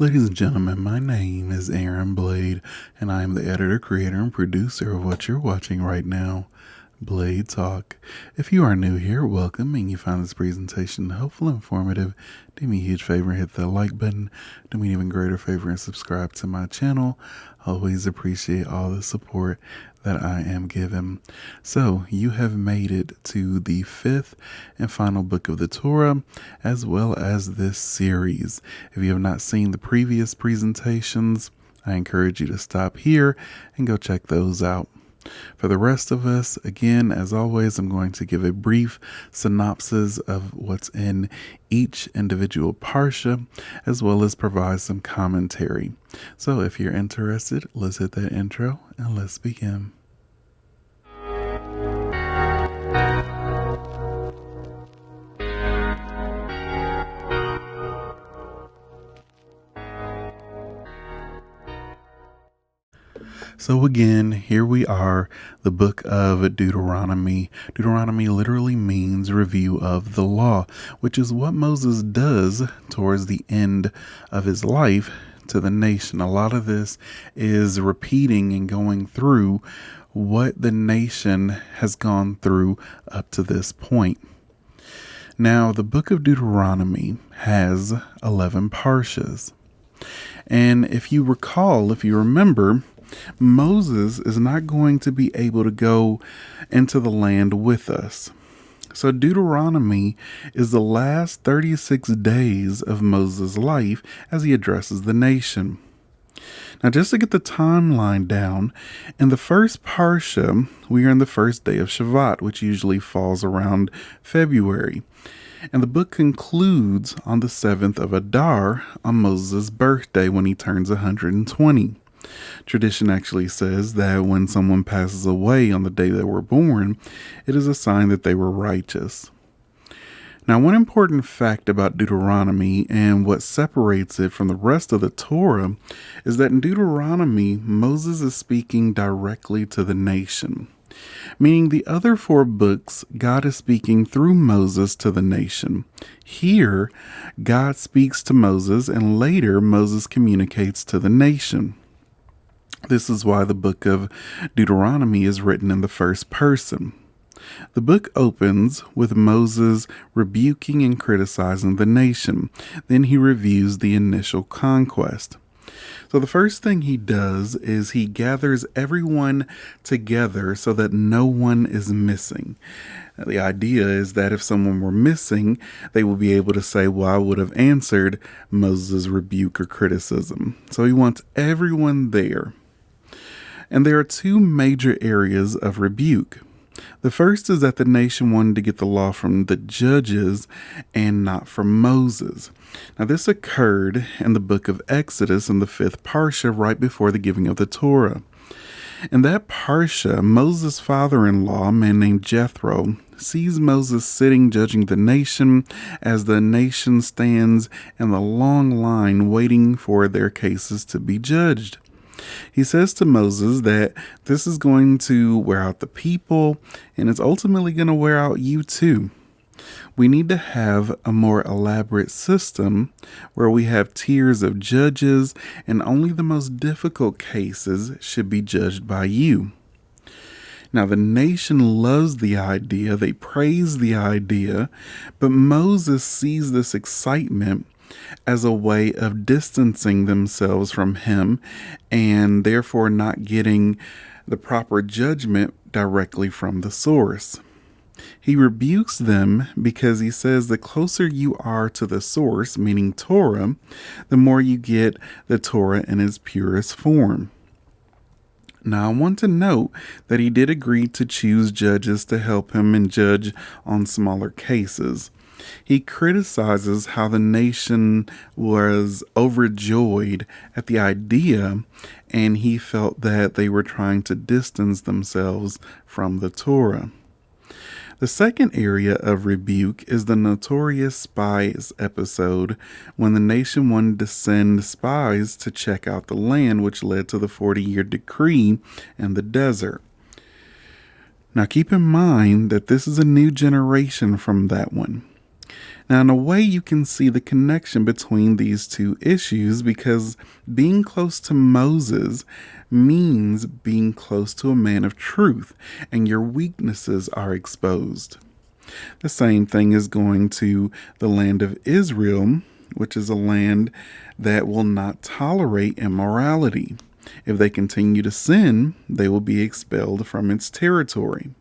Ladies and gentlemen, my name is Aaron Blade, and I am the editor, creator, and producer of what you're watching right now, Blade Talk. If you are new here, welcome, and you found this presentation helpful and informative, do me a huge favor and hit that like button. Do me an even greater favor and subscribe to my channel. Always appreciate all the support that I am given. So, you have made it to the fifth and final book of the Torah, as well as this series. If you have not seen the previous presentations, I encourage you to stop here and go check those out. For the rest of us, again, as always, I'm going to give a brief synopsis of what's in each individual parsha, as well as provide some commentary. So if you're interested, let's hit that intro and let's begin. So again, here we are, the book of Deuteronomy. Deuteronomy literally means review of the law, which is what Moses does towards the end of his life to the nation. A lot of this is repeating and going through what the nation has gone through up to this point. Now, the book of Deuteronomy has 11 parshas. And if you remember, Moses is not going to be able to go into the land with us. So Deuteronomy is the last 36 days of Moses' life as he addresses the nation. Now, just to get the timeline down, in the first parsha, we are in the first day of Shavat, which usually falls around February. And the book concludes on the 7th of Adar, on Moses' birthday, when he turns 120. Tradition actually says that when someone passes away on the day they were born, it is a sign that they were righteous. Now, one important fact about Deuteronomy and what separates it from the rest of the Torah is that in Deuteronomy, Moses is speaking directly to the nation. Meaning the other 4 books, God is speaking through Moses to the nation. Here, God speaks to Moses, and later Moses communicates to the nation. This is why the book of Deuteronomy is written in the first person. The book opens with Moses rebuking and criticizing the nation. Then he reviews the initial conquest. So the first thing he does is he gathers everyone together so that no one is missing. The idea is that if someone were missing, they will be able to say, well, I would have answered Moses' rebuke or criticism. So he wants everyone there. And there are 2 major areas of rebuke. The first is that the nation wanted to get the law from the judges and not from Moses. Now, this occurred in the book of Exodus in the 5th parsha, right before the giving of the Torah. In that parsha, Moses' father-in-law, a man named Jethro, sees Moses sitting judging the nation as the nation stands in the long line waiting for their cases to be judged. He says to Moses that this is going to wear out the people, and it's ultimately going to wear out you too. We need to have a more elaborate system where we have tiers of judges, and only the most difficult cases should be judged by you. Now, the nation loves the idea, they praise the idea, but Moses sees this excitement as a way of distancing themselves from him and therefore not getting the proper judgment directly from the source. He rebukes them because he says the closer you are to the source, meaning Torah, the more you get the Torah in its purest form. Now, I want to note that he did agree to choose judges to help him and judge on smaller cases. He criticizes how the nation was overjoyed at the idea, and he felt that they were trying to distance themselves from the Torah. The second area of rebuke is the notorious spies episode, when the nation wanted to send spies to check out the land, which led to the 40-year decree in the desert. Now keep in mind that this is a new generation from that one. Now, in a way, you can see the connection between these two issues because being close to Moses means being close to a man of truth, and your weaknesses are exposed. The same thing is going to the land of Israel, which is a land that will not tolerate immorality. If they continue to sin, they will be expelled from its territory.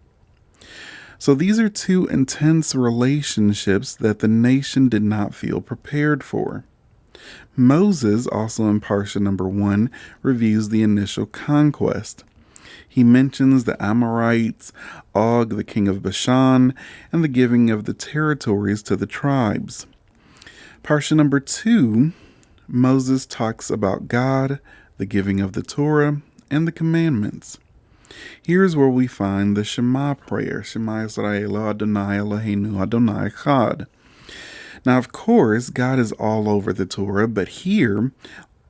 So these are two intense relationships that the nation did not feel prepared for. Moses, also in Parsha number 1, reviews the initial conquest. He mentions the Amorites, Og, the king of Bashan, and the giving of the territories to the tribes. Parsha number 2, Moses talks about God, the giving of the Torah, and the commandments. Here's where we find the Shema prayer, Shema Yisrael Adonai Eloheinu Adonai Echad. Now, of course, God is all over the Torah, but here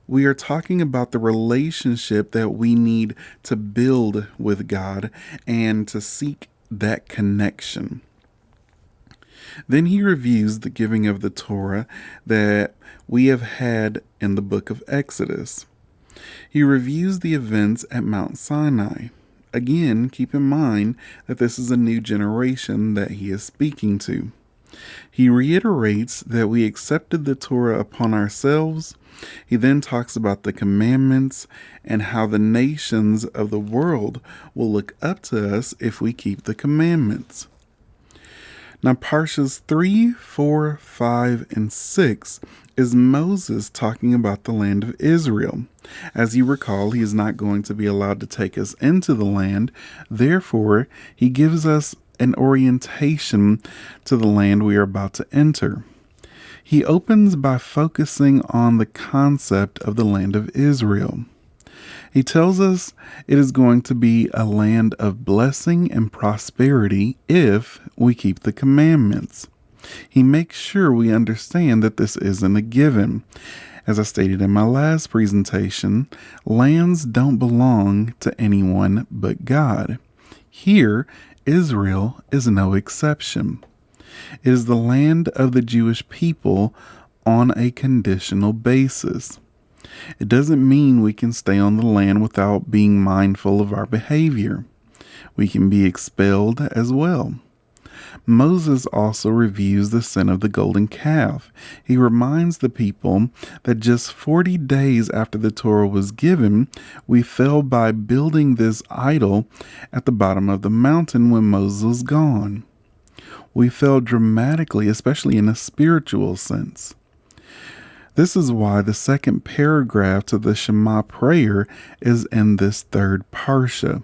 we are talking about the relationship that we need to build with God and to seek that connection. Then he reviews the giving of the Torah that we have had in the book of Exodus. He reviews the events at Mount Sinai. Again, keep in mind that this is a new generation that he is speaking to. He reiterates that we accepted the Torah upon ourselves. He then talks about the commandments and how the nations of the world will look up to us if we keep the commandments. Now, Parshas 3, 4, 5, and 6 is Moses talking about the land of Israel. As you recall, he is not going to be allowed to take us into the land. Therefore, he gives us an orientation to the land we are about to enter. He opens by focusing on the concept of the land of Israel. He tells us it is going to be a land of blessing and prosperity if we keep the commandments. He makes sure we understand that this isn't a given. As I stated in my last presentation, lands don't belong to anyone but God. Here, Israel is no exception. It is the land of the Jewish people on a conditional basis. It doesn't mean we can stay on the land without being mindful of our behavior. We can be expelled as well. Moses also reviews the sin of the golden calf. He reminds the people that just 40 days after the Torah was given, we fell by building this idol at the bottom of the mountain when Moses was gone. We fell dramatically, especially in a spiritual sense. This is why the second paragraph to the Shema prayer is in this third parsha.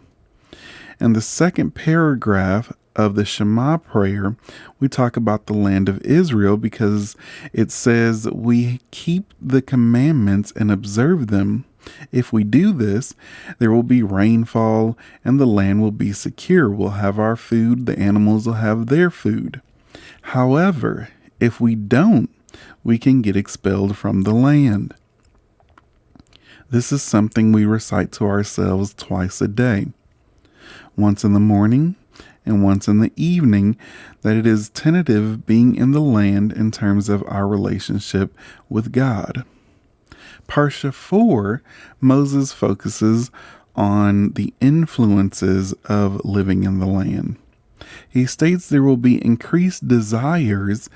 In the second paragraph of the Shema prayer, we talk about the land of Israel because it says we keep the commandments and observe them. If we do this, there will be rainfall and the land will be secure. We'll have our food, the animals will have their food. However, if we don't, we can get expelled from the land. This is something we recite to ourselves twice a day. Once in the morning and once in the evening, that it is tentative being in the land in terms of our relationship with God. Parsha 4, Moses focuses on the influences of living in the land. He states there will be increased desires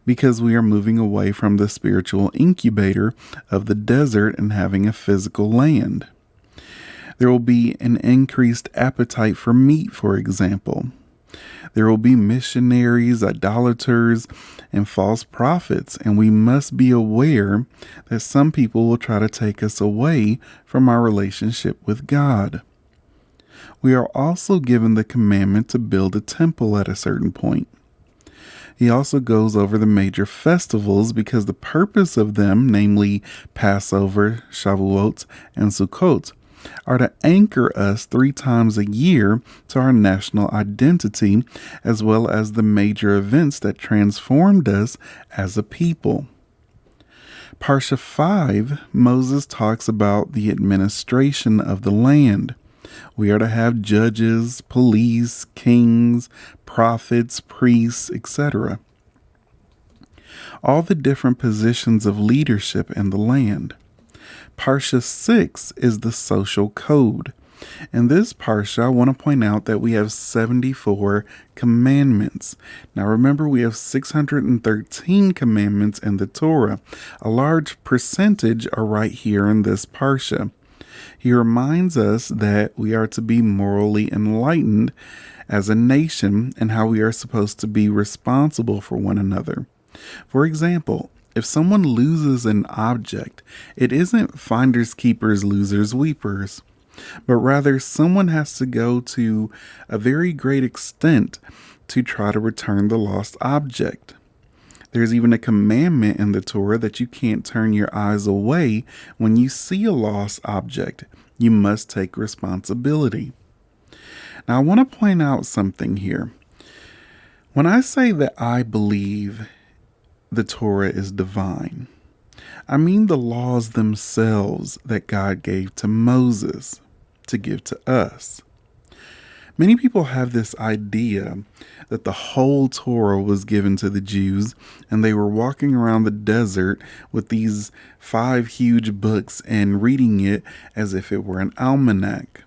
because we are moving away from the spiritual incubator of the desert and having a physical land. There will be an increased appetite for meat, for example. There will be missionaries, idolaters, and false prophets, and we must be aware that some people will try to take us away from our relationship with God. We are also given the commandment to build a temple at a certain point. He also goes over the major festivals because the purpose of them, namely Passover, Shavuot, and Sukkot, are to anchor us 3 times a year to our national identity, as well as the major events that transformed us as a people. Parsha 5, Moses talks about the administration of the land. We are to have judges, police, kings, prophets, priests, etc. all the different positions of leadership in the land. Parsha 6 is the social code. In this parsha, I want to point out that we have 74 commandments. Now remember, we have 613 commandments in the Torah. A large percentage are right here in this parsha. He reminds us that we are to be morally enlightened as a nation and how we are supposed to be responsible for one another. For example, if someone loses an object, it isn't finders keepers, losers weepers, but rather someone has to go to a very great extent to try to return the lost object. There's even a commandment in the Torah that you can't turn your eyes away when you see a lost object. You must take responsibility. Now, I want to point out something here. When I say that I believe the Torah is divine, I mean the laws themselves that God gave to Moses to give to us. Many people have this idea that the whole Torah was given to the Jews and they were walking around the desert with these 5 huge books and reading it as if it were an almanac.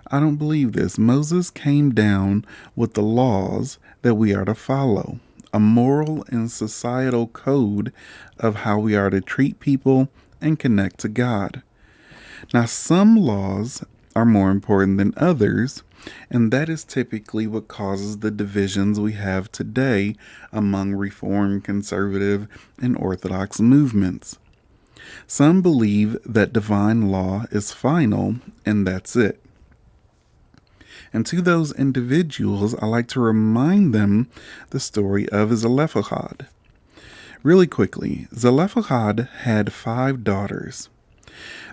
I don't believe this. Moses came down with the laws that we are to follow, a moral and societal code of how we are to treat people and connect to God. Now, some laws are more important than others, and that is typically what causes the divisions we have today among Reform, Conservative, and Orthodox movements. Some believe that divine law is final, and that's it. And to those individuals, I like to remind them the story of Zelophehad. Really quickly, Zelophehad had 5 daughters.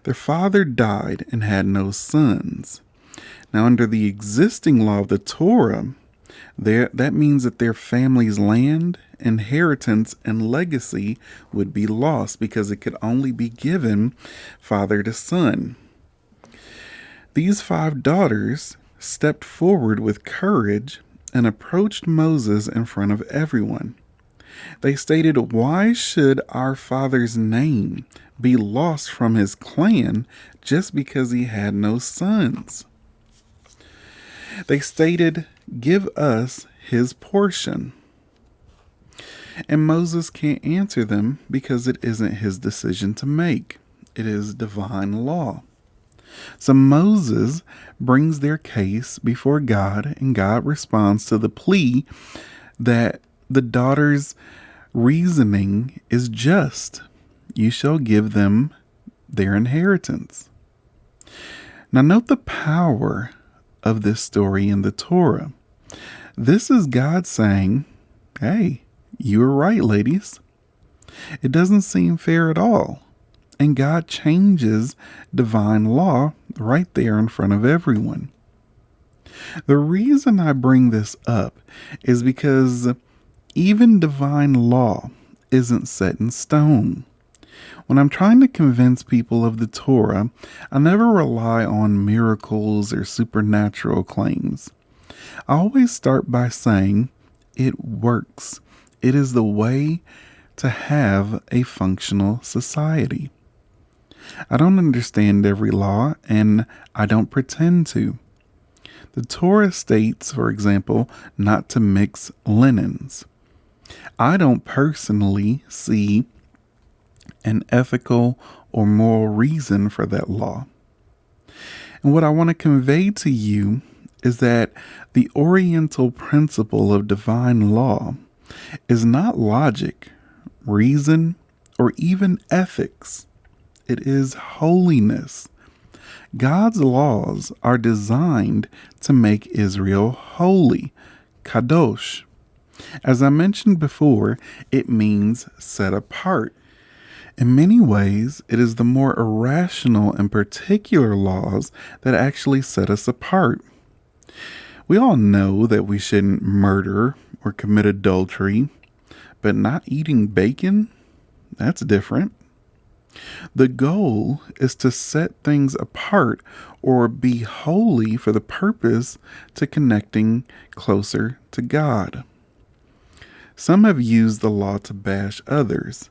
Their father died and had no sons. Now, under the existing law of the Torah, that means that their family's land, inheritance, and legacy would be lost because it could only be given father to son. These 5 daughters stepped forward with courage and approached Moses in front of everyone. They stated, "Why should our father's name be lost from his clan just because he had no sons?" They stated, "Give us his portion." And Moses can't answer them because it isn't his decision to make. It is divine law. So Moses brings their case before God, and God responds to the plea that the daughter's reasoning is just. You shall give them their inheritance. Now note the power of this story in the Torah. This is God saying, hey, you were right, ladies. It doesn't seem fair at all. And God changes divine law right there in front of everyone. The reason I bring this up is because even divine law isn't set in stone. When I'm trying to convince people of the Torah, I never rely on miracles or supernatural claims. I always start by saying it works. It is the way to have a functional society. I don't understand every law, and I don't pretend to. The Torah states, for example, not to mix linens. I don't personally see an ethical or moral reason for that law. And what I want to convey to you is that the oriental principle of divine law is not logic, reason, or even ethics. It is holiness. God's laws are designed to make Israel holy, kadosh. As I mentioned before, it means set apart. In many ways, it is the more irrational and particular laws that actually set us apart. We all know that we shouldn't murder or commit adultery, but not eating bacon? That's different. The goal is to set things apart or be holy for the purpose to connecting closer to God. Some have used the law to bash others.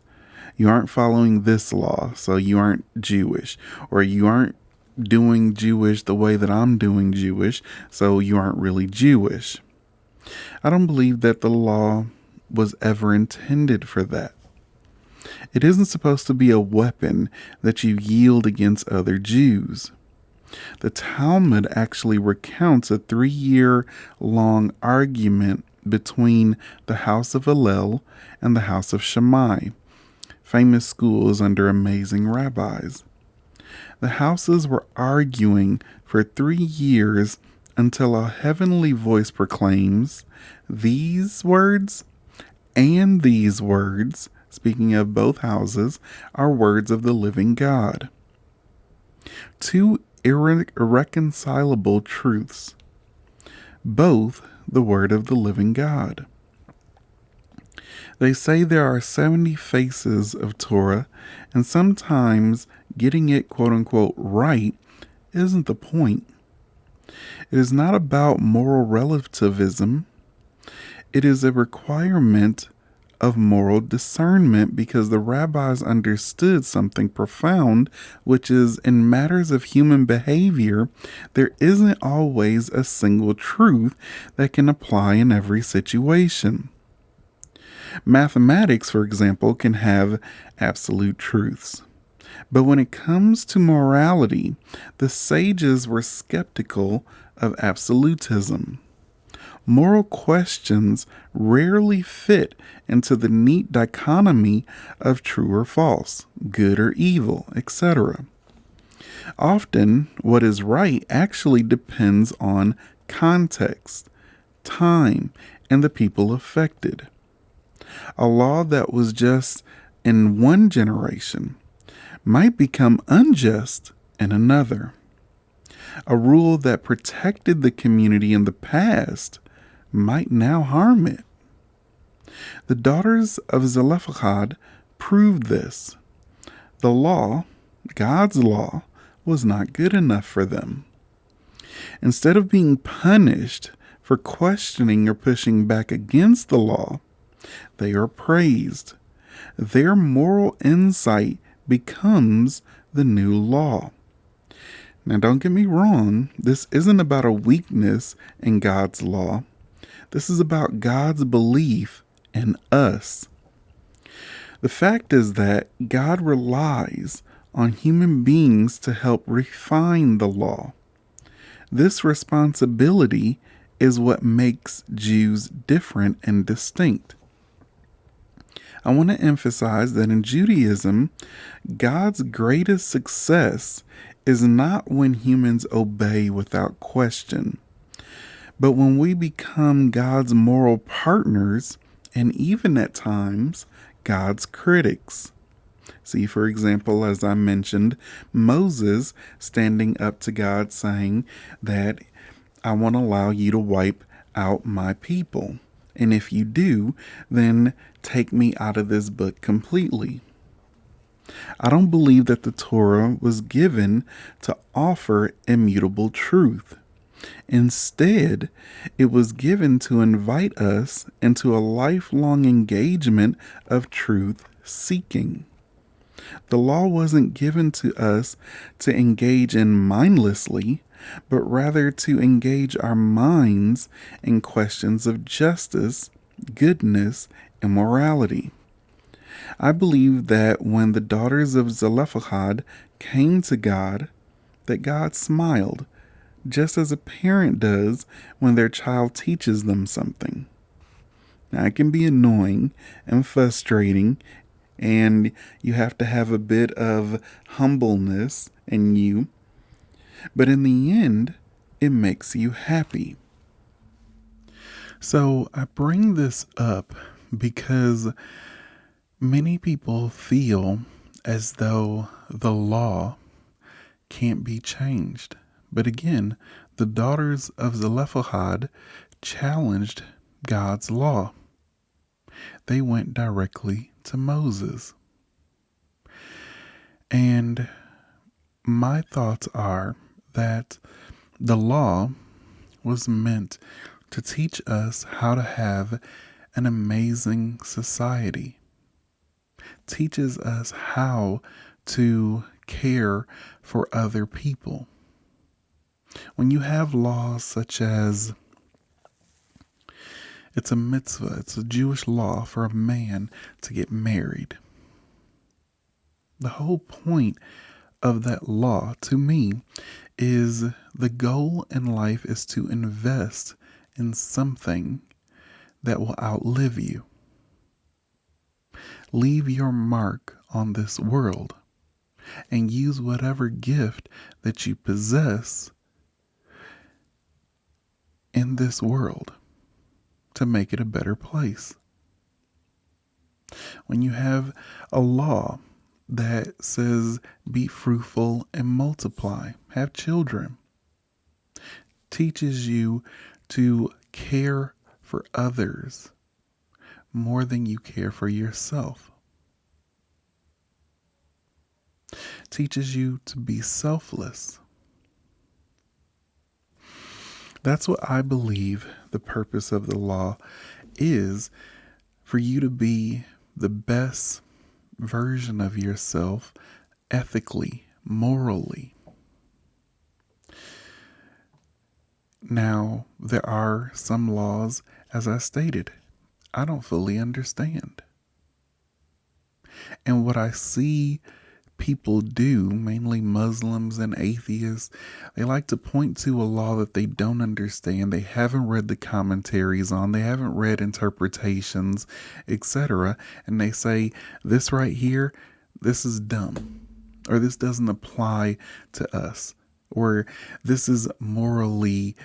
You aren't following this law, so you aren't Jewish. Or you aren't doing Jewish the way that I'm doing Jewish, so you aren't really Jewish. I don't believe that the law was ever intended for that. It isn't supposed to be a weapon that you yield against other Jews. The Talmud actually recounts a 3-year long argument between the house of Hillel and the house of Shammai, famous schools under amazing rabbis. The houses were arguing for 3 years until a heavenly voice proclaims, "These words and these words," speaking of both houses, "are words of the living God." Two irreconcilable truths, both the word of the living God. They say there are 70 faces of Torah, and sometimes getting it quote unquote right isn't the point. It is not about moral relativism. It is a requirement of moral discernment, because the rabbis understood something profound, which is, in matters of human behavior, there isn't always a single truth that can apply in every situation. Mathematics, for example, can have absolute truths. But when it comes to morality, the sages were skeptical of absolutism. Moral questions rarely fit into the neat dichotomy of true or false, good or evil, etc. Often, what is right actually depends on context, time, and the people affected. A law that was just in one generation might become unjust in another. A rule that protected the community in the past might now harm it. The daughters of Zelophehad proved this. The law, God's law, was not good enough for them. Instead of being punished for questioning or pushing back against the law, they are praised. Their moral insight becomes the new law. Now, don't get me wrong, this isn't about a weakness in God's law. This is about God's belief in us. The fact is that God relies on human beings to help refine the law. This responsibility is what makes Jews different and distinct. I want to emphasize that in Judaism, God's greatest success is not when humans obey without question, but when we become God's moral partners and even at times God's critics. See, for example, as I mentioned, Moses standing up to God saying that I won't allow you to wipe out my people. And if you do, then take me out of this book completely. I don't believe that the Torah was given to offer immutable truth. Instead, it was given to invite us into a lifelong engagement of truth seeking. The law wasn't given to us to engage in mindlessly, but rather to engage our minds in questions of justice, goodness, and morality. I believe that when the daughters of Zelophehad came to God, that God smiled, just as a parent does when their child teaches them something. Now, it can be annoying and frustrating, and you have to have a bit of humbleness in you, but in the end, it makes you happy. So I bring this up because many people feel as though the law can't be changed. But again, the daughters of Zelophehad challenged God's law. They went directly to Moses. And my thoughts are that the law was meant to teach us how to have an amazing society. Teaches us how to care for other people. When you have laws such as it's a mitzvah, it's a Jewish law for a man to get married. The whole point of that law to me is the goal in life is to invest in something that will outlive you. Leave your mark on this world and use whatever gift that you possess in this world to make it a better place. When you have a law that says be fruitful and multiply, have children, teaches you to care for others more than you care for yourself. Teaches you to be selfless. That's what I believe the purpose of the law is, for you to be the best version of yourself ethically, morally. Now, there are some laws, as I stated, I don't fully understand. And what I see people do, mainly Muslims and atheists, they like to point to a law that they don't understand, they haven't read the commentaries on, they haven't read interpretations, etc. And they say, this right here, this is dumb, or this doesn't apply to us, or this is morally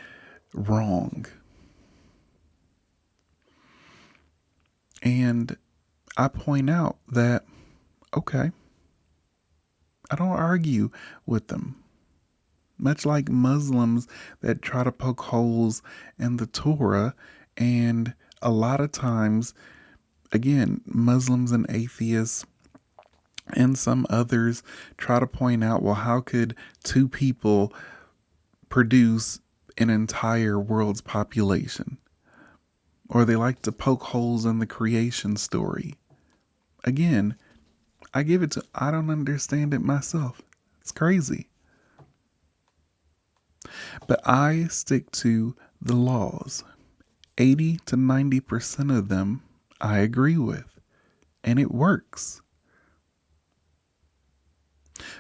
wrong. And I point out that, okay, I don't argue with them. Much like Muslims that try to poke holes in the Torah, and a lot of times, again, Muslims and atheists and some others try to point out, well, how could two people produce an entire world's population? Or they like to poke holes in the creation story. Again, I don't understand it myself. It's crazy. But I stick to the laws. 80 to 90% of them I agree with. And it works.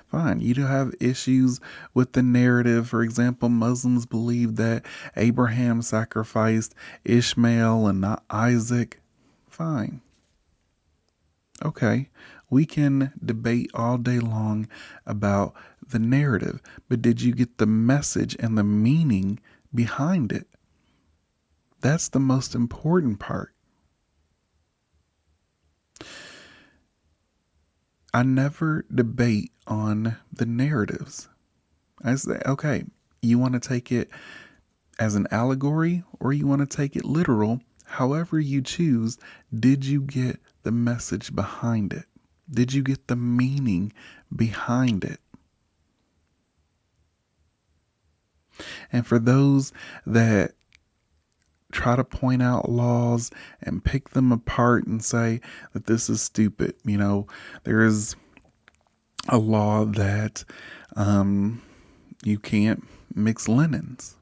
Fine, you do have issues with the narrative. For example, Muslims believe that Abraham sacrificed Ishmael and not Isaac. Fine. Okay, we can debate all day long about the narrative, but did you get the message and the meaning behind it? That's the most important part. I never debate on the narratives. I say, okay, you want to take it as an allegory or you want to take it literal? However you choose, did you get the message behind it? Did you get the meaning behind it? And for those that try to point out laws and pick them apart and say that this is stupid, there is a law that you can't mix linens.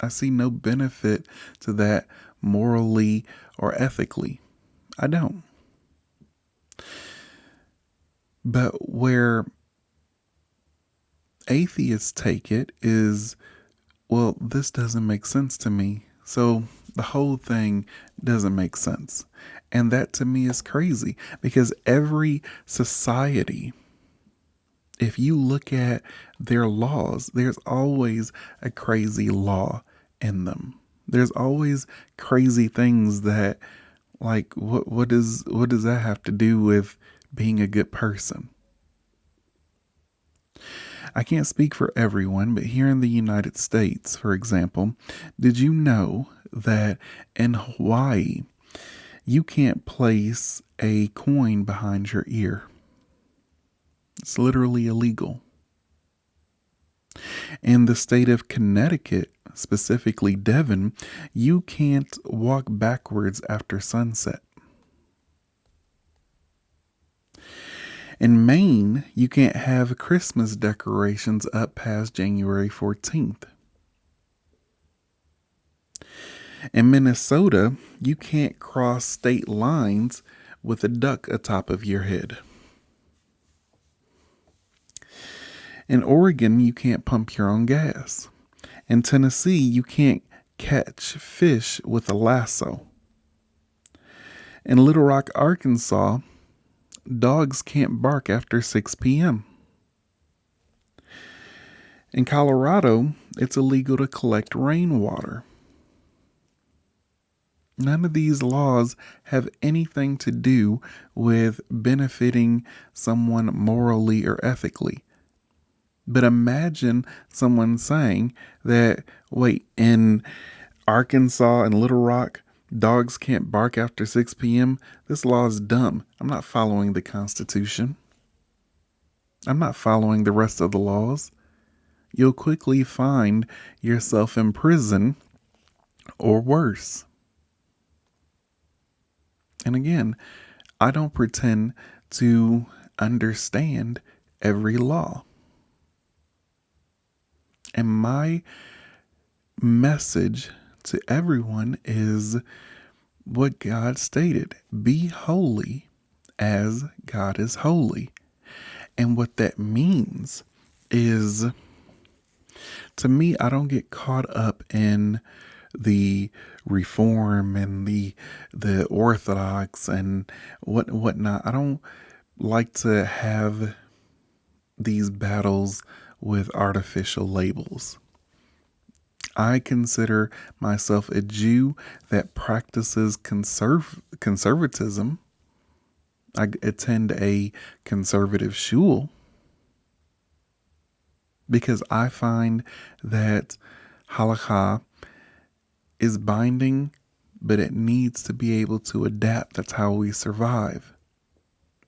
I see no benefit to that morally or ethically. I don't. But where atheists take it is, well, this doesn't make sense to me, so the whole thing doesn't make sense. And that to me is crazy, because every society, if you look at their laws, there's always a crazy law in them. There's always crazy things that, like, what does that have to do with being a good person? I can't speak for everyone, but here in the United States, for example, did you know that in Hawaii, you can't place a coin behind your ear? It's literally illegal. In the state of Connecticut, specifically Devon, you can't walk backwards after sunset. In Maine, you can't have Christmas decorations up past January 14th. In Minnesota, you can't cross state lines with a duck atop of your head. In Oregon, you can't pump your own gas. In Tennessee, you can't catch fish with a lasso. In Little Rock, Arkansas, dogs can't bark after 6 p.m. In Colorado, it's illegal to collect rainwater. None of these laws have anything to do with benefiting someone morally or ethically. But imagine someone saying that, wait, in Arkansas and Little Rock, dogs can't bark after 6 p.m. This law is dumb. I'm not following the Constitution. I'm not following the rest of the laws. You'll quickly find yourself in prison or worse. And again, I don't pretend to understand every law. And my message to everyone is what God stated: be holy as God is holy. And what that means is, to me, I don't get caught up in the Reform and the Orthodox and whatnot. I don't like to have these battles with artificial labels. I consider myself a Jew that practices conservatism. I attend a conservative shul because I find that halakha is binding, but it needs to be able to adapt. That's how we survive.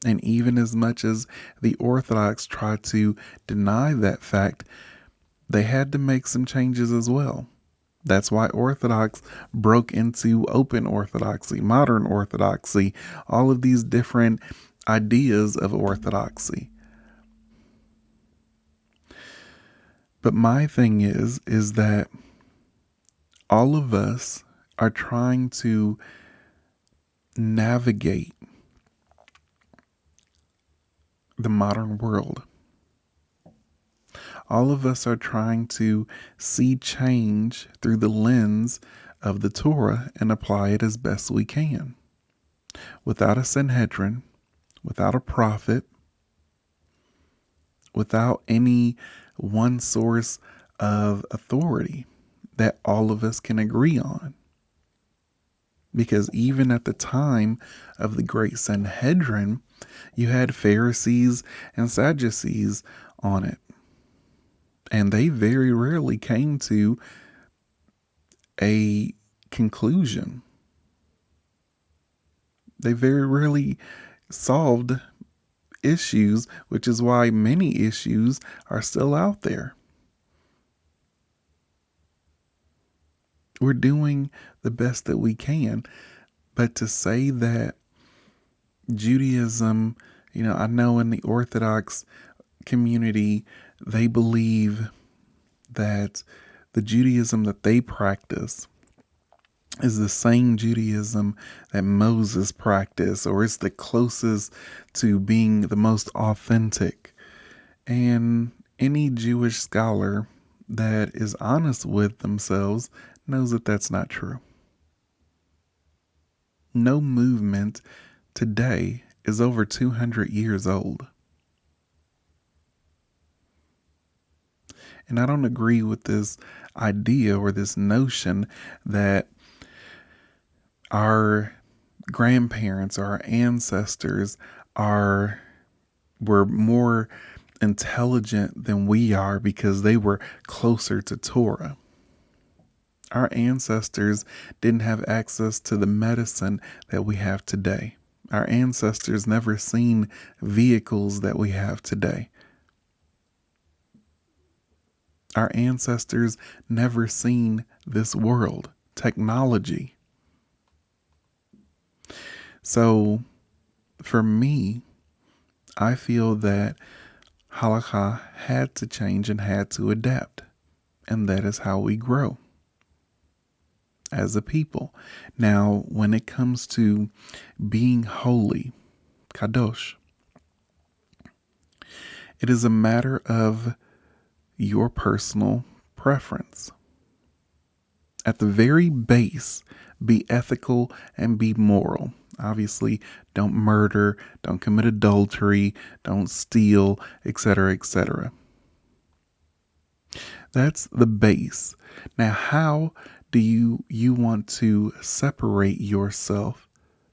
And even as much as the Orthodox try to deny that fact, they had to make some changes as well. That's why Orthodox broke into open Orthodoxy, modern Orthodoxy, all of these different ideas of Orthodoxy. But my thing is that all of us are trying to navigate the modern world. All of us are trying to see change through the lens of the Torah and apply it as best we can. Without a Sanhedrin, without a prophet, without any one source of authority that all of us can agree on. Because even at the time of the Great Sanhedrin, you had Pharisees and Sadducees on it. And they very rarely came to a conclusion. They very rarely solved issues, which is why many issues are still out there. We're doing the best that we can. But to say that Judaism, I know in the Orthodox community, they believe that the Judaism that they practice is the same Judaism that Moses practiced, or it's the closest to being the most authentic. And any Jewish scholar that is honest with themselves knows that that's not true. No movement today is over 200 years old. And I don't agree with this idea or this notion that our grandparents or our ancestors were more intelligent than we are because they were closer to Torah. Our ancestors didn't have access to the medicine that we have today. Our ancestors never seen vehicles that we have today. Our ancestors never seen this world, technology. So for me, I feel that halakha had to change and had to adapt. And that is how we grow as a people. Now, when it comes to being holy, kadosh, it is a matter of your personal preference. At the very base, be ethical and be moral. Obviously, don't murder, don't commit adultery, don't steal, etc., etc. That's the base. Now, how do you want to separate yourself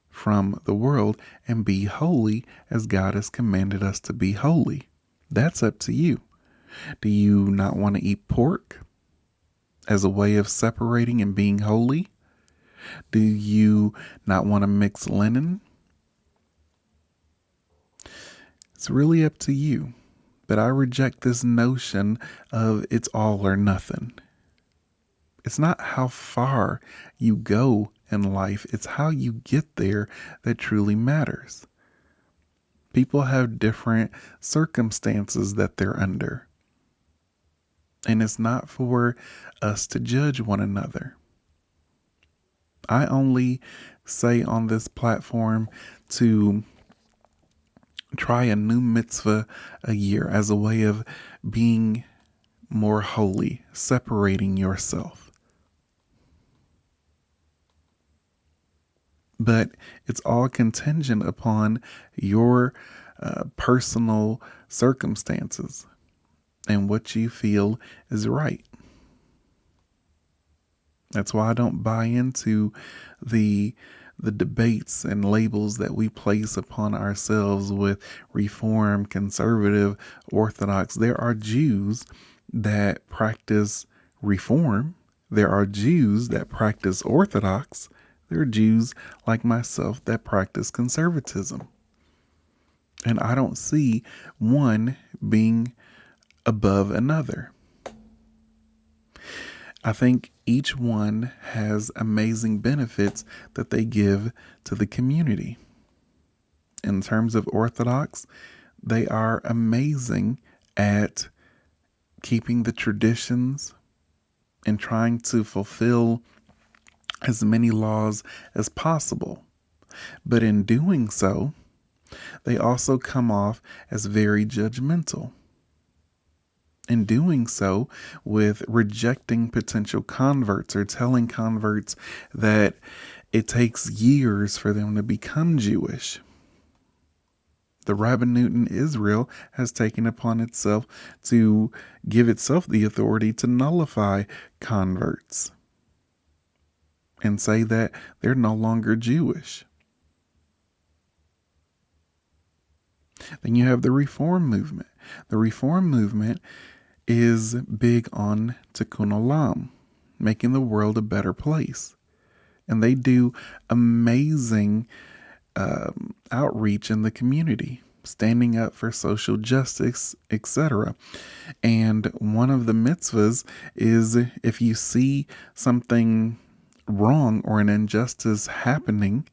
from the world and be holy as God has commanded us to be holy? That's up to you. Do you not want to eat pork as a way of separating and being holy? Do you not want to mix linen? It's really up to you. But I reject this notion of it's all or nothing. It's not how far you go in life, it's how you get there that truly matters. People have different circumstances that they're under. And it's not for us to judge one another. I only say on this platform to try a new mitzvah a year as a way of being more holy, separating yourself. But it's all contingent upon your personal circumstances and what you feel is right. That's why I don't buy into the debates and labels that we place upon ourselves with Reform, Conservative, Orthodox. There are Jews that practice Reform. There are Jews that practice Orthodox. There are Jews like myself that practice conservatism. And I don't see one being above another. I think each one has amazing benefits that they give to the community. In terms of Orthodox, they are amazing at keeping the traditions and trying to fulfill as many laws as possible. But in doing so, they also come off as very judgmental. In doing so, with rejecting potential converts or telling converts that it takes years for them to become Jewish. The Rabbinate in Israel has taken upon itself to give itself the authority to nullify converts and say that they're no longer Jewish. Then you have the Reform movement. The Reform movement is big on Tikkun Olam, making the world a better place. And they do amazing outreach in the community, standing up for social justice, etc. And one of the mitzvahs is if you see something wrong or an injustice happening,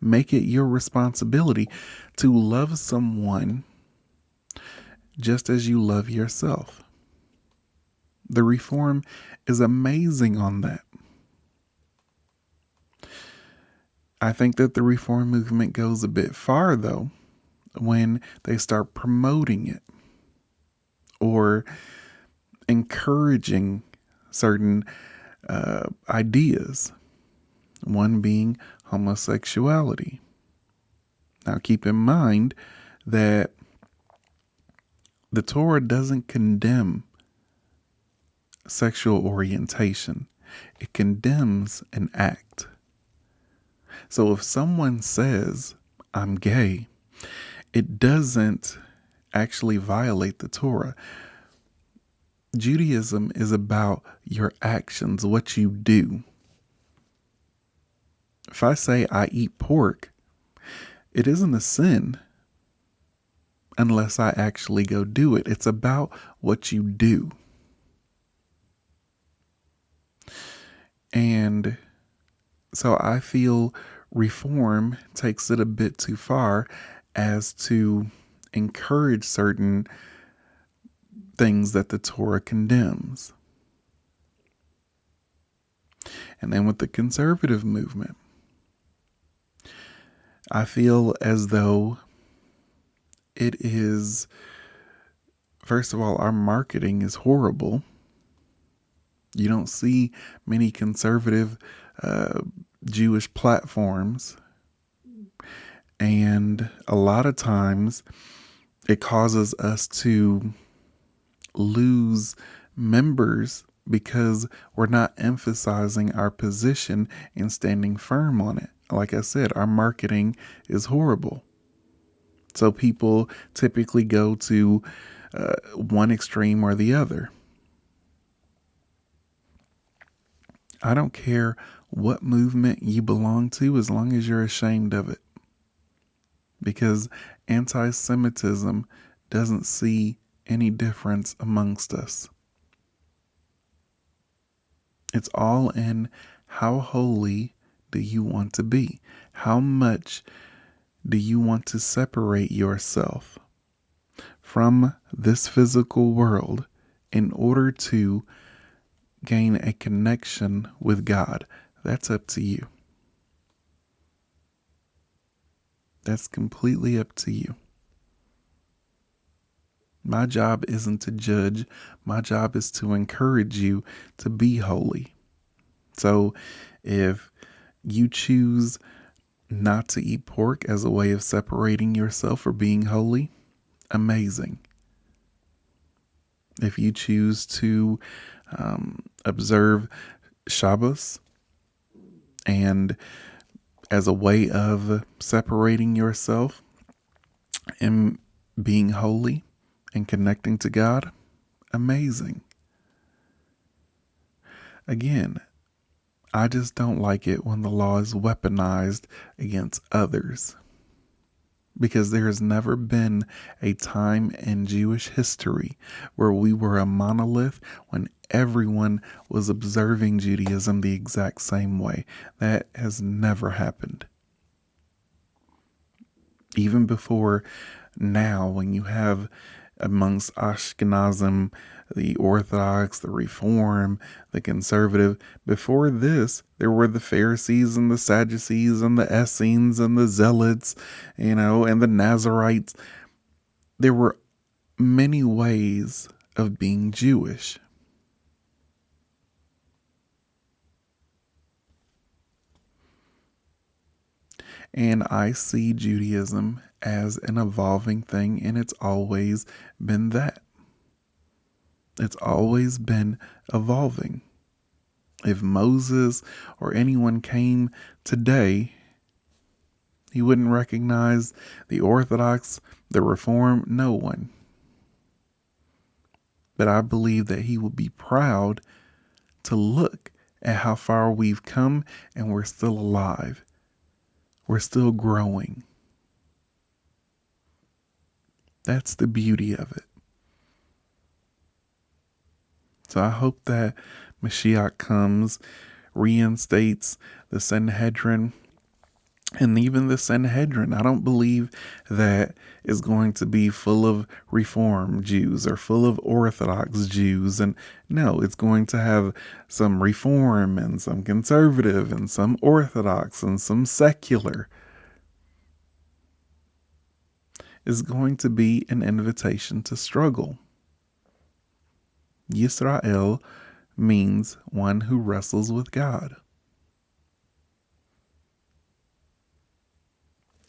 make it your responsibility to love someone just as you love yourself. The Reform is amazing on that. I think that the Reform movement goes a bit far, though, when they start promoting it or encouraging certain ideas, one being homosexuality. Now, keep in mind that the Torah doesn't condemn sexual orientation. It condemns an act. So if someone says, I'm gay, it doesn't actually violate the Torah. Judaism is about your actions, what you do. If I say I eat pork, it isn't a sin unless I actually go do it. It's about what you do. And so I feel reform takes it a bit too far as to encourage certain things that the Torah condemns. And then with the conservative movement, I feel as though it is, first of all, our marketing is horrible. You don't see many conservative Jewish platforms. And a lot of times it causes us to lose members because we're not emphasizing our position and standing firm on it. Like I said, our marketing is horrible. So people typically go to one extreme or the other. I don't care what movement you belong to as long as you're ashamed of it. Because anti-Semitism doesn't see any difference amongst us. It's all in how holy do you want to be? How much do you want to separate yourself from this physical world in order to gain a connection with God? That's up to you. That's completely up to you. My job isn't to judge. My job is to encourage you to be holy. So if you choose not to eat pork as a way of separating yourself or being holy, amazing. If you choose to observe Shabbos and as a way of separating yourself and being holy and connecting to God, amazing. Again, I just don't like it when the law is weaponized against others, because there has never been a time in Jewish history where we were a monolith when everyone was observing Judaism the exact same way. That has never happened. Even before now, when you have amongst Ashkenazim, the Orthodox, the Reform, the Conservative, before this, there were the Pharisees and the Sadducees and the Essenes and the Zealots, and the Nazarites. There were many ways of being Jewish. And I see Judaism as an evolving thing, and it's always been that. It's always been evolving. If Moses or anyone came today, he wouldn't recognize the Orthodox, the Reform, no one. But I believe that he would be proud to look at how far we've come, and we're still alive. We're still growing. That's the beauty of it. So I hope that Mashiach comes, reinstates the Sanhedrin, and even the Sanhedrin, I don't believe that is going to be full of Reform Jews or full of Orthodox Jews. And no, it's going to have some Reform and some Conservative and some Orthodox and some secular. It's going to be an invitation to struggle. Yisrael means one who wrestles with God.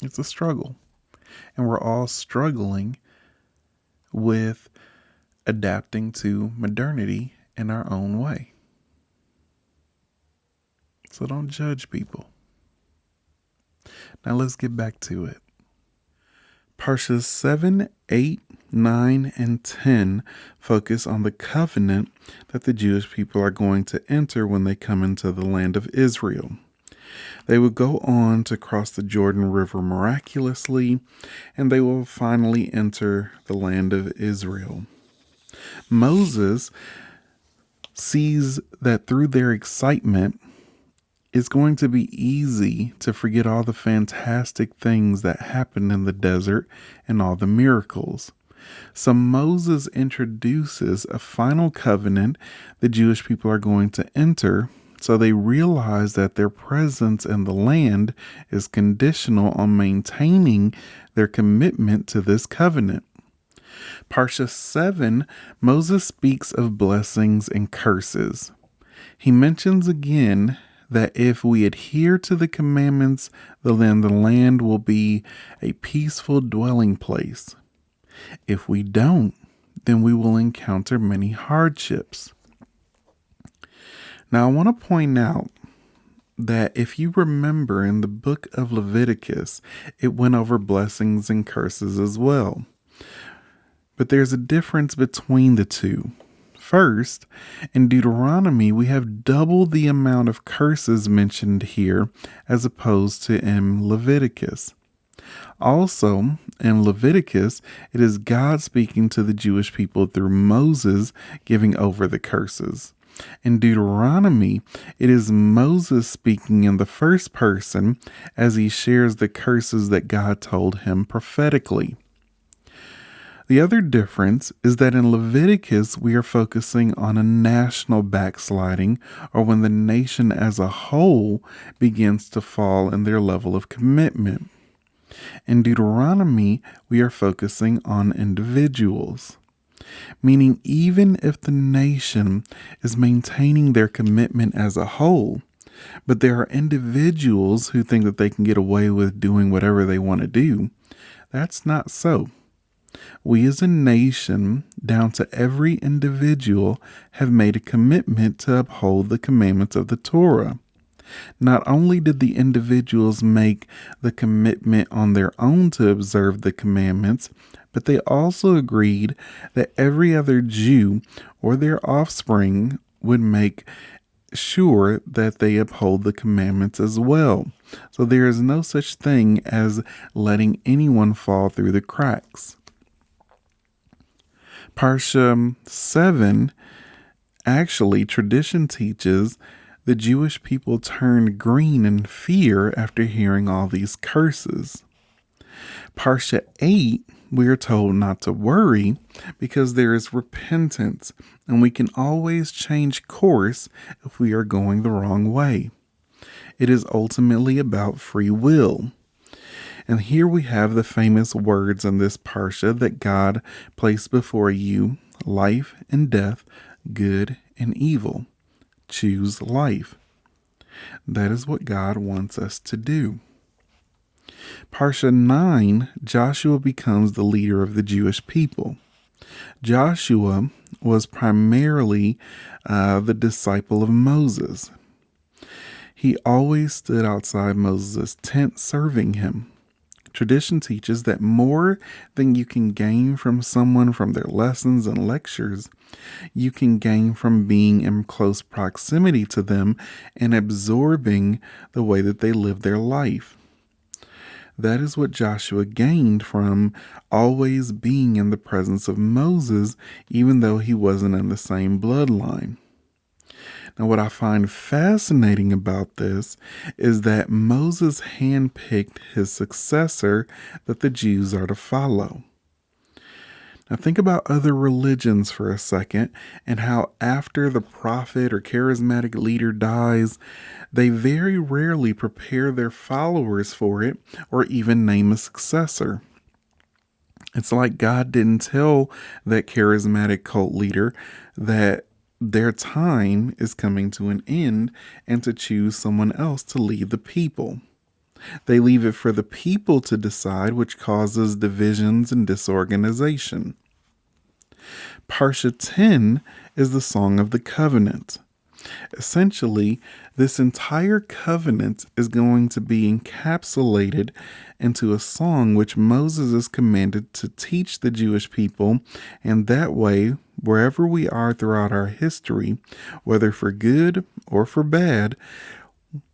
It's a struggle. And we're all struggling with adapting to modernity in our own way. So don't judge people. Now let's get back to it. Parshas 7, 8, 9, and 10 focus on the covenant that the Jewish people are going to enter when they come into the land of Israel. They would go on to cross the Jordan River miraculously, and they will finally enter the land of Israel. Moses sees that through their excitement It's going to be easy to forget all the fantastic things that happened in the desert and all the miracles. So Moses introduces a final covenant the Jewish people are going to enter, so they realize that their presence in the land is conditional on maintaining their commitment to this covenant. Parsha 7, Moses speaks of blessings and curses. He mentions again that if we adhere to the commandments, then the land will be a peaceful dwelling place. If we don't, then we will encounter many hardships. Now, I want to point out that if you remember in the book of Leviticus, it went over blessings and curses as well. But there's a difference between the two. First, in Deuteronomy, we have double the amount of curses mentioned here as opposed to in Leviticus. Also, in Leviticus, it is God speaking to the Jewish people through Moses giving over the curses. In Deuteronomy, it is Moses speaking in the first person as he shares the curses that God told him prophetically. The other difference is that in Leviticus, we are focusing on a national backsliding, or when the nation as a whole begins to fall in their level of commitment. In Deuteronomy, we are focusing on individuals, meaning even if the nation is maintaining their commitment as a whole, but there are individuals who think that they can get away with doing whatever they want to do, that's not so. We as a nation, down to every individual, have made a commitment to uphold the commandments of the Torah. Not only did the individuals make the commitment on their own to observe the commandments, but they also agreed that every other Jew or their offspring would make sure that they uphold the commandments as well. So there is no such thing as letting anyone fall through the cracks. Parsha 7, actually, tradition teaches the Jewish people turned green in fear after hearing all these curses. Parsha 8, we are told not to worry because there is repentance and we can always change course if we are going the wrong way. It is ultimately about free will. And here we have the famous words in this parsha that God placed before you, life and death, good and evil. Choose life. That is what God wants us to do. Parsha 9, Joshua becomes the leader of the Jewish people. Joshua was primarily the disciple of Moses. He always stood outside Moses' tent serving him. Tradition teaches that more than you can gain from someone from their lessons and lectures, you can gain from being in close proximity to them and absorbing the way that they live their life. That is what Joshua gained from always being in the presence of Moses, even though he wasn't in the same bloodline. Now, what I find fascinating about this is that Moses handpicked his successor that the Jews are to follow. Now, think about other religions for a second and how after the prophet or charismatic leader dies, they very rarely prepare their followers for it or even name a successor. It's like God didn't tell that charismatic cult leader that their time is coming to an end and to choose someone else to lead the people. They leave it for the people to decide, which causes divisions and disorganization. Parsha 10 is the Song of the Covenant. Essentially, this entire covenant is going to be encapsulated into a song which Moses is commanded to teach the Jewish people, and that way, wherever we are throughout our history, whether for good or for bad,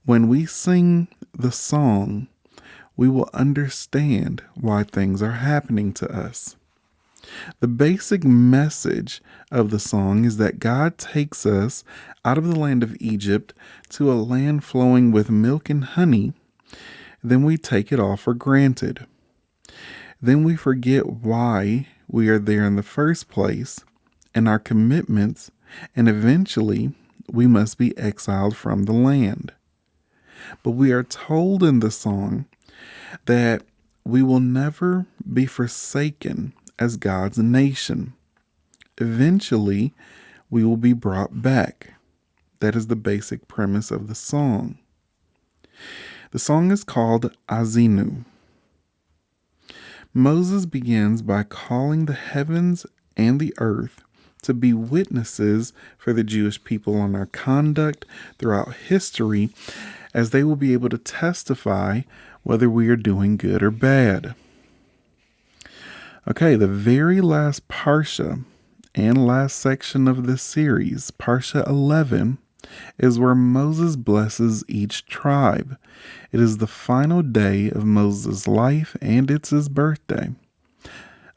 when we sing the song, we will understand why things are happening to us. The basic message of the song is that God takes us out of the land of Egypt to a land flowing with milk and honey. Then we take it all for granted. Then we forget why we are there in the first place and our commitments, and eventually we must be exiled from the land. But we are told in the song that we will never be forsaken as God's nation. Eventually, we will be brought back. That is the basic premise of the song. The song is called Azinu. Moses begins by calling the heavens and the earth to be witnesses for the Jewish people on our conduct throughout history, as they will be able to testify whether we are doing good or bad. Okay, the very last Parsha and last section of this series, Parsha 11, is where Moses blesses each tribe. It is the final day of Moses' life, and it's his birthday.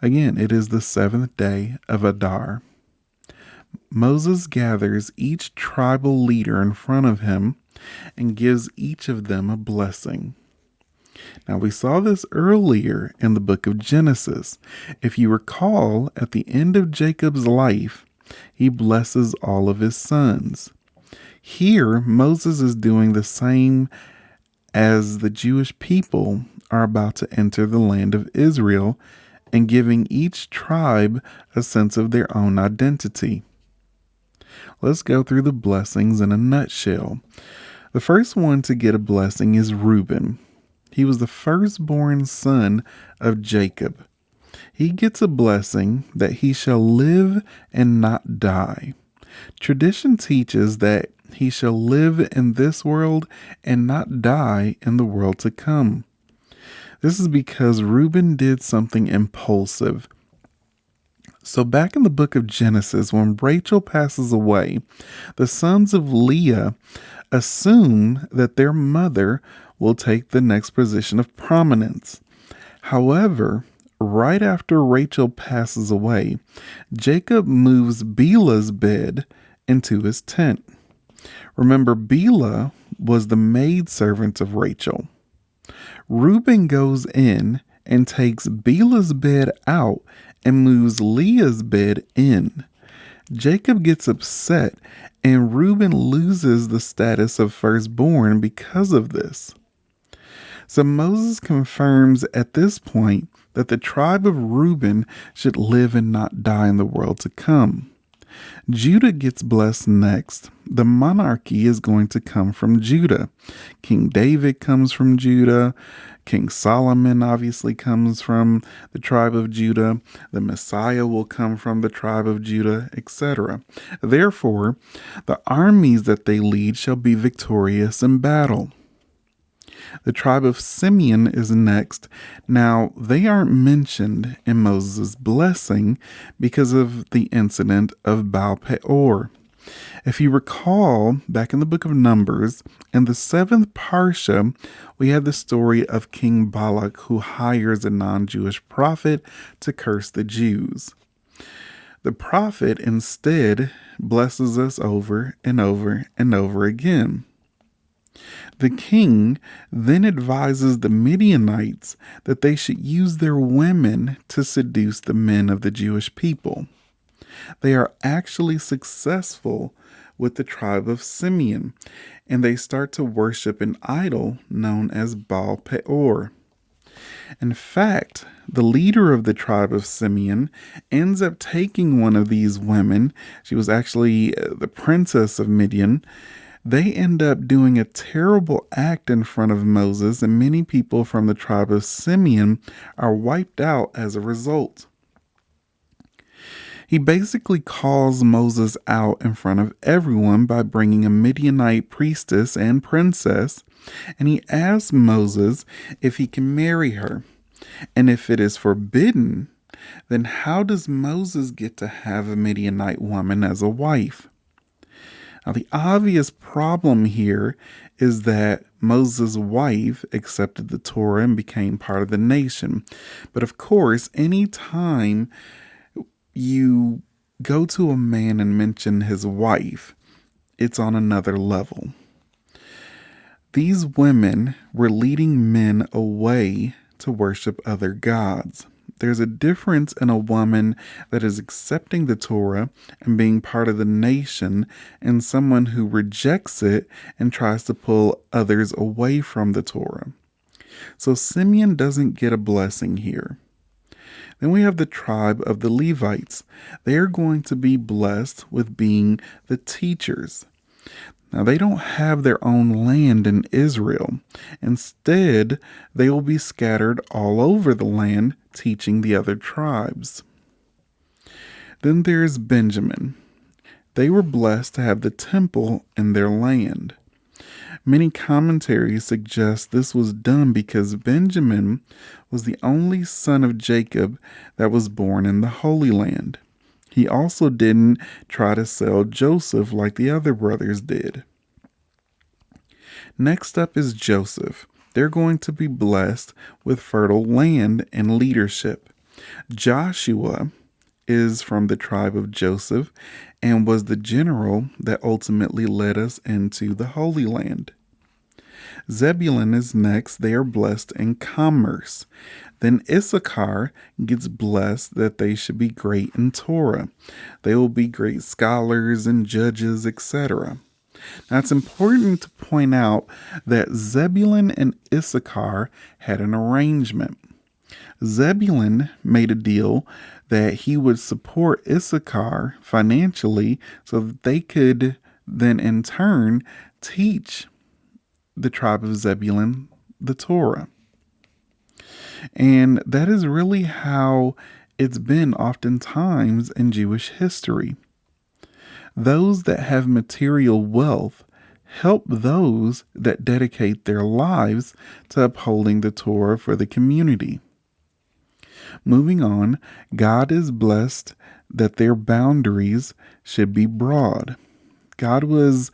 Again, it is the 7th day of Adar. Moses gathers each tribal leader in front of him and gives each of them a blessing. Now, we saw this earlier in the book of Genesis. If you recall, at the end of Jacob's life, he blesses all of his sons. Here, Moses is doing the same as the Jewish people are about to enter the land of Israel and giving each tribe a sense of their own identity. Let's go through the blessings in a nutshell. The first one to get a blessing is Reuben. He was the firstborn son of Jacob. He gets a blessing that he shall live and not die. Tradition teaches that he shall live in this world and not die in the world to come. This is because Reuben did something impulsive. So back in the book of Genesis, when Rachel passes away, the sons of Leah assume that their mother will take the next position of prominence. However, right after Rachel passes away, Jacob moves Bilhah's bed into his tent. Remember, Bilhah was the maidservant of Rachel. Reuben goes in and takes Bilhah's bed out and moves Leah's bed in. Jacob gets upset, and Reuben loses the status of firstborn because of this. So Moses confirms at this point that the tribe of Reuben should live and not die in the world to come. Judah gets blessed next. The monarchy is going to come from Judah. King David comes from Judah. King Solomon obviously comes from the tribe of Judah. The Messiah will come from the tribe of Judah, etc. Therefore, the armies that they lead shall be victorious in battle. The tribe of Simeon is next. Now, they aren't mentioned in Moses' blessing because of the incident of Baal Peor. If you recall, back in the book of Numbers, in the 7th Parsha, we had the story of King Balak, who hires a non-Jewish prophet to curse the Jews. The prophet instead blesses us over and over and over again. The king then advises the Midianites that they should use their women to seduce the men of the Jewish people. They are actually successful with the tribe of Simeon, and they start to worship an idol known as Baal Peor. In fact, the leader of the tribe of Simeon ends up taking one of these women. She was actually the princess of Midian. They end up doing a terrible act in front of Moses, and many people from the tribe of Simeon are wiped out as a result. He basically calls Moses out in front of everyone by bringing a Midianite priestess and princess, and he asks Moses if he can marry her. And if it is forbidden, then how does Moses get to have a Midianite woman as a wife? Now, the obvious problem here is that Moses' wife accepted the Torah and became part of the nation. But of course, any time you go to a man and mention his wife, it's on another level. These women were leading men away to worship other gods. There's a difference in a woman that is accepting the Torah and being part of the nation and someone who rejects it and tries to pull others away from the Torah. So Simeon doesn't get a blessing here. Then we have the tribe of the Levites. They are going to be blessed with being the teachers. Now, they don't have their own land in Israel. Instead, they will be scattered all over the land, teaching the other tribes. Then there's Benjamin. They were blessed to have the temple in their land. Many commentaries suggest this was done because Benjamin was the only son of Jacob that was born in the Holy Land. He also didn't try to sell Joseph like the other brothers did. Next up is Joseph. They're going to be blessed with fertile land and leadership. Joshua is from the tribe of Joseph and was the general that ultimately led us into the Holy Land. Zebulun is next. They are blessed in commerce. Then Issachar gets blessed that they should be great in Torah. They will be great scholars and judges, etc. Now it's important to point out that Zebulun and Issachar had an arrangement. Zebulun made a deal that he would support Issachar financially so that they could then in turn teach the tribe of Zebulun the Torah. And that is really how it's been oftentimes in Jewish history. Those that have material wealth help those that dedicate their lives to upholding the Torah for the community. Moving on, God is blessed that their boundaries should be broad. God was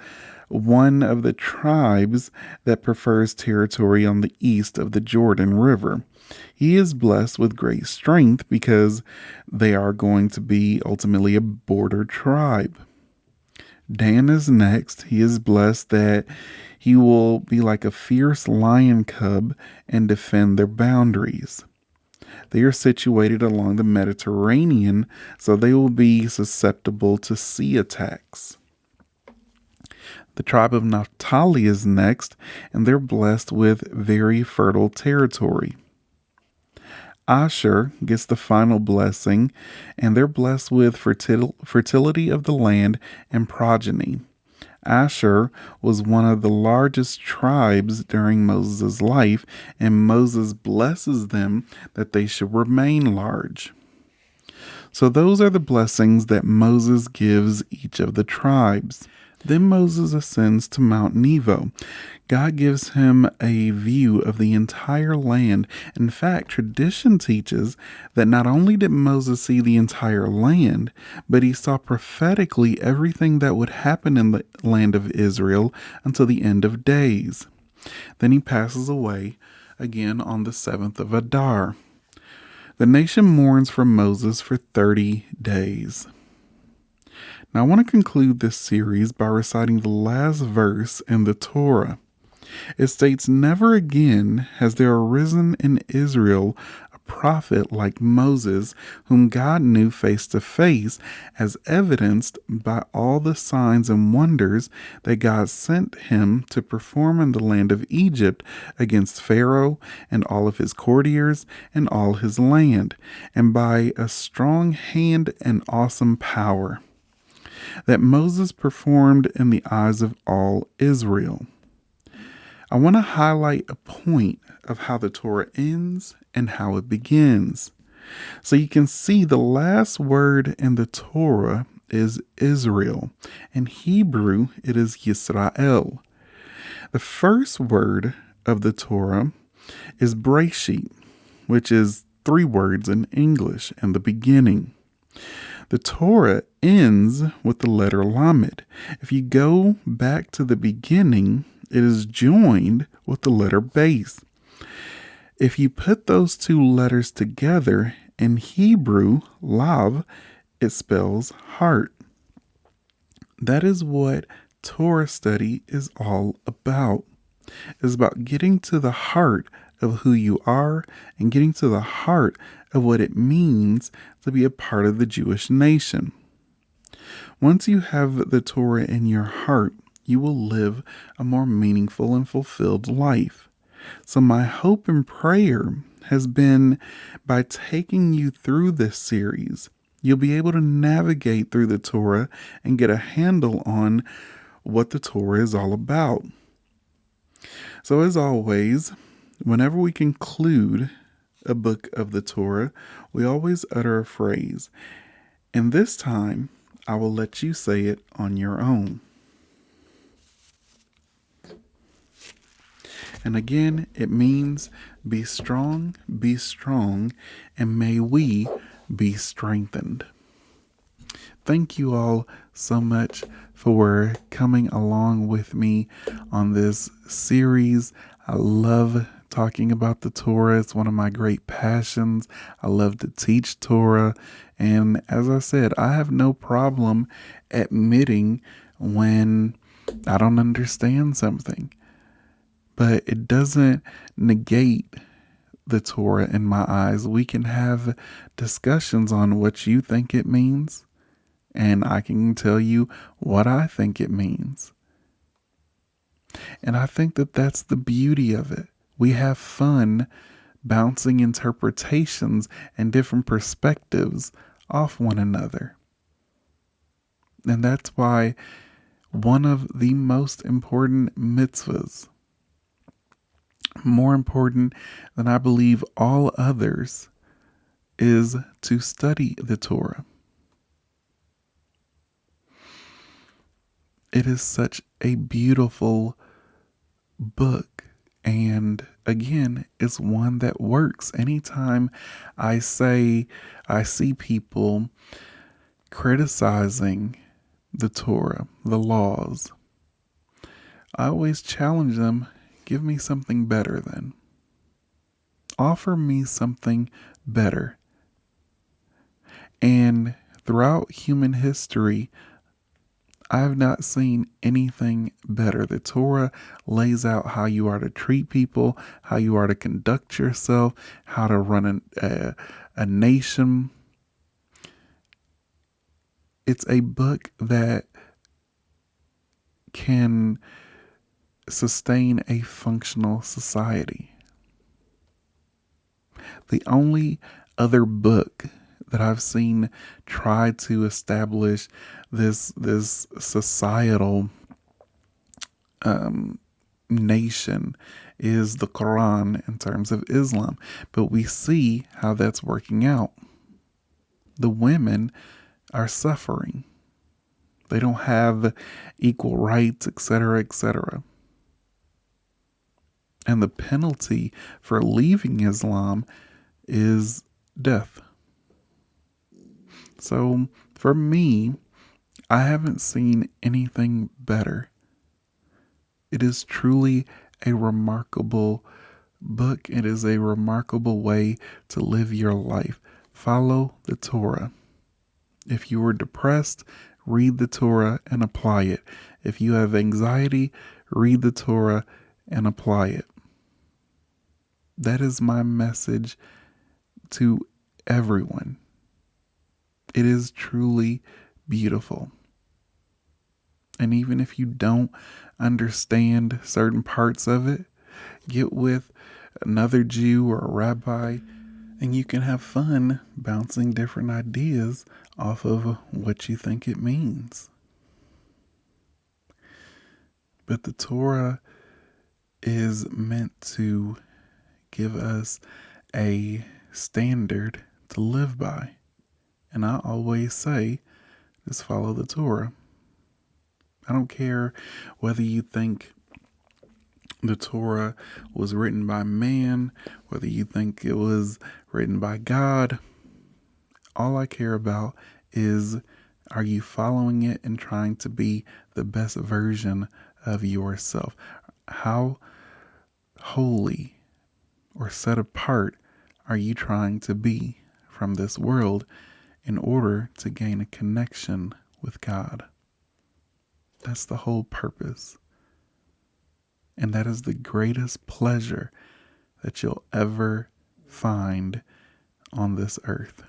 one of the tribes that prefers territory on the east of the Jordan River. He is blessed with great strength because they are going to be ultimately a border tribe. Dan is next. He is blessed that he will be like a fierce lion cub and defend their boundaries. They are situated along the Mediterranean, so they will be susceptible to sea attacks. The tribe of Naphtali is next, and they're blessed with very fertile territory. Asher gets the final blessing, and they're blessed with fertility of the land and progeny. Asher was one of the largest tribes during Moses' life, and Moses blesses them that they should remain large. So those are the blessings that Moses gives each of the tribes. Then Moses ascends to Mount Nebo. God gives him a view of the entire land. In fact, tradition teaches that not only did Moses see the entire land, but he saw prophetically everything that would happen in the land of Israel until the end of days. Then he passes away again on the 7th of Adar. The nation mourns for Moses for 30 days. Now, I want to conclude this series by reciting the last verse in the Torah. It states, "Never again has there arisen in Israel a prophet like Moses, whom God knew face to face, as evidenced by all the signs and wonders that God sent him to perform in the land of Egypt against Pharaoh and all of his courtiers and all his land, and by a strong hand and awesome power that Moses performed in the eyes of all Israel." I want to highlight a point of how the Torah ends and how it begins. So you can see the last word in the Torah is Israel. In Hebrew, it is Yisrael. The first word of the Torah is Breshit, which is 3 words in English, in the beginning. The Torah ends with the letter Lamed. If you go back to the beginning, it is joined with the letter Base. If you put those 2 letters together in Hebrew, Lav It spells heart. That is what Torah study is all about. It's about getting to the heart of who you are and getting to the heart of what it means to be a part of the Jewish nation. Once you have the Torah in your heart, you will live a more meaningful and fulfilled life. So, my hope and prayer has been by taking you through this series, you'll be able to navigate through the Torah and get a handle on what the Torah is all about. So, as always, whenever we conclude a book of the Torah, we always utter a phrase. And this time, I will let you say it on your own. And again, it means be strong, and may we be strengthened. Thank you all so much for coming along with me on this series. I love talking about the Torah. It's one of my great passions. I love to teach Torah. And as I said, I have no problem admitting when I don't understand something. But it doesn't negate the Torah in my eyes. We can have discussions on what you think it means, and I can tell you what I think it means. And I think that that's the beauty of it. We have fun bouncing interpretations and different perspectives off one another. And that's why one of the most important mitzvahs, more important than I believe all others, is to study the Torah. It is such a beautiful book, and again, it's one that works. Anytime I see people criticizing the Torah, the laws, I always challenge them. Give me something better then. Offer me something better. And throughout human history, I have not seen anything better. The Torah lays out how you are to treat people, how you are to conduct yourself, how to run a nation. It's a book that can sustain a functional society. The only other book that I've seen try to establish this societal nation is the Quran in terms of Islam. But we see how that's working out. The women are suffering. They don't have equal rights, etc., etc. And the penalty for leaving Islam is death. So for me, I haven't seen anything better. It is truly a remarkable book. It is a remarkable way to live your life. Follow the Torah. If you are depressed, read the Torah and apply it. If you have anxiety, read the Torah and apply it. That is my message to everyone. It is truly beautiful. And even if you don't understand certain parts of it, get with another Jew or a rabbi, and you can have fun bouncing different ideas off of what you think it means. But the Torah is meant to give us a standard to live by. And I always say, just follow the Torah. I don't care whether you think the Torah was written by man, whether you think it was written by God. All I care about is, are you following it and trying to be the best version of yourself? How holy or set apart are you trying to be from this world in order to gain a connection with God. That's the whole purpose. And that is the greatest pleasure that you'll ever find on this earth.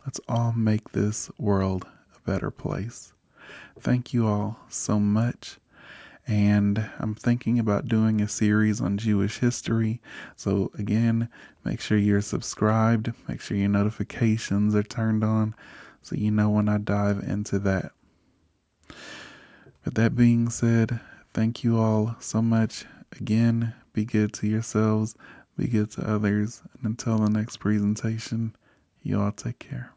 Let's all make this world a better place. Thank you all so much. And I'm thinking about doing a series on Jewish history. So again, make sure you're subscribed. Make sure your notifications are turned on so you know when I dive into that. But that being said, thank you all so much. Again, be good to yourselves, be good to others. And until the next presentation, you all take care.